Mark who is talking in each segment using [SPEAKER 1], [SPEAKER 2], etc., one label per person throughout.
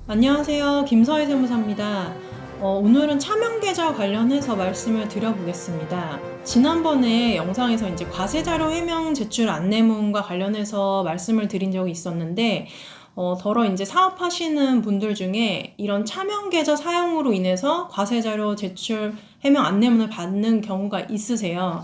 [SPEAKER 1] 안녕하세요. 김서희 세무사입니다. 오늘은 차명계좌 관련해서 말씀을 드려보겠습니다. 지난번에 영상에서 이제 과세자료 해명 제출 안내문과 관련해서 말씀을 드린 적이 있었는데, 더러 이제 사업하시는 분들 중에 이런 차명계좌 사용으로 인해서 과세자료 제출 해명 안내문을 받는 경우가 있으세요.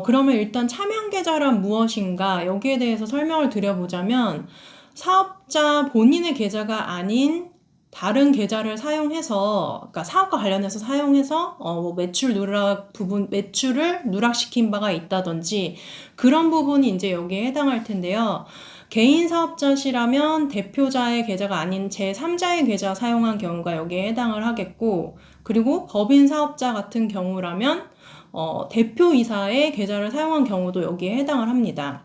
[SPEAKER 1] 그러면 일단 차명계좌란 무엇인가 여기에 대해서 설명을 드려보자면, 사업자 본인의 계좌가 아닌 다른 계좌를 사용해서, 그러니까 사업과 관련해서 사용해서 뭐 매출을 누락시킨 바가 있다든지 그런 부분이 이제 여기에 해당할 텐데요. 개인 사업자시라면 대표자의 계좌가 아닌 제3자의 계좌 사용한 경우가 여기에 해당을 하겠고, 그리고 법인 사업자 같은 경우라면 대표이사의 계좌를 사용한 경우도 여기에 해당을 합니다.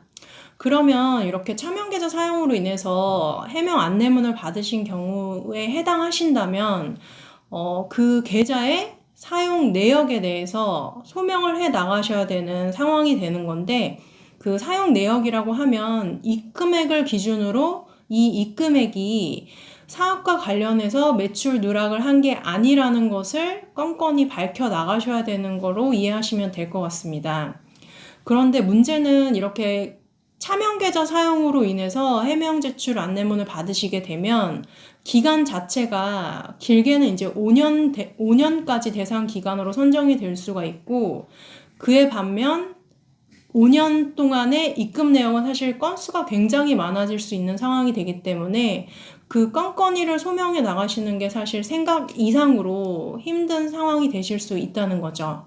[SPEAKER 1] 그러면 이렇게 차명계좌 사용으로 인해서 해명 안내문을 받으신 경우에 해당하신다면 그 계좌의 사용 내역에 대해서 소명을 해 나가셔야 되는 상황이 되는 건데, 그 사용 내역이라고 하면 입금액을 기준으로 이 입금액이 사업과 관련해서 매출 누락을 한 게 아니라는 것을 껌껌이 밝혀 나가셔야 되는 거로 이해하시면 될 것 같습니다. 그런데 문제는 이렇게 차명계좌 사용으로 인해서 해명 제출 안내문을 받으시게 되면 기간 자체가 길게는 이제 5년까지 대상 기간으로 선정이 될 수가 있고, 그에 반면 5년 동안의 입금 내역은 사실 건수가 굉장히 많아질 수 있는 상황이 되기 때문에 그 건건이를 소명해 나가시는 게 사실 생각 이상으로 힘든 상황이 되실 수 있다는 거죠.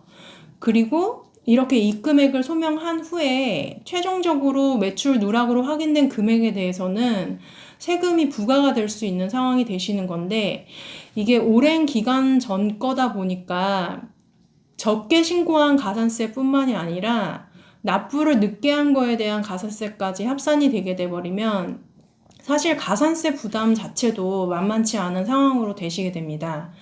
[SPEAKER 1] 그리고 이렇게 입금액을 소명한 후에 최종적으로 매출 누락으로 확인된 금액에 대해서는 세금이 부과가 될 수 있는 상황이 되시는 건데, 이게 오랜 기간 전 거다 보니까 적게 신고한 가산세뿐만이 아니라 납부를 늦게 한 거에 대한 가산세까지 합산이 되게 돼버리면 사실 가산세 부담 자체도 만만치 않은 상황으로 되시게 됩니다.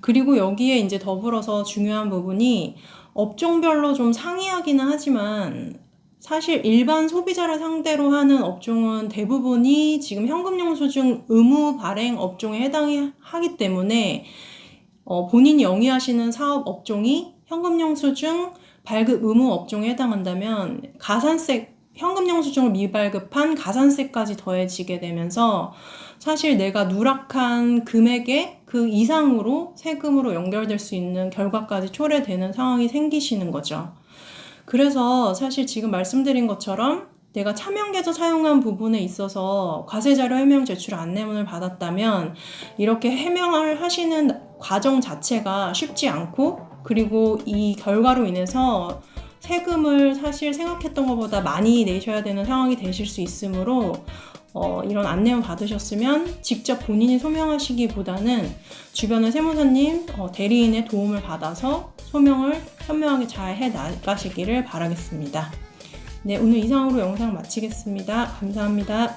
[SPEAKER 1] 그리고 여기에 이제 더불어서 중요한 부분이 업종별로 좀 상이하기는 하지만 사실 일반 소비자를 상대로 하는 업종은 대부분이 지금 현금영수증 의무 발행 업종에 해당이 하기 때문에 본인이 영위하시는 사업 업종이 현금영수증 발급 의무 업종에 해당한다면 현금영수증을 미발급한 가산세까지 더해지게 되면서 사실 내가 누락한 금액의 그 이상으로 세금으로 연결될 수 있는 결과까지 초래되는 상황이 생기시는 거죠. 그래서 사실 지금 말씀드린 것처럼 내가 차명계좌 사용한 부분에 있어서 과세자료 해명 제출 안내문을 받았다면 이렇게 해명을 하시는 과정 자체가 쉽지 않고, 그리고 이 결과로 인해서 세금을 사실 생각했던 것보다 많이 내셔야 되는 상황이 되실 수 있으므로 이런 안내문 받으셨으면 직접 본인이 소명하시기보다는 주변의 세무사님, 대리인의 도움을 받아서 소명을 현명하게 잘 해 나가시기를 바라겠습니다. 네, 오늘 이상으로 영상 마치겠습니다. 감사합니다.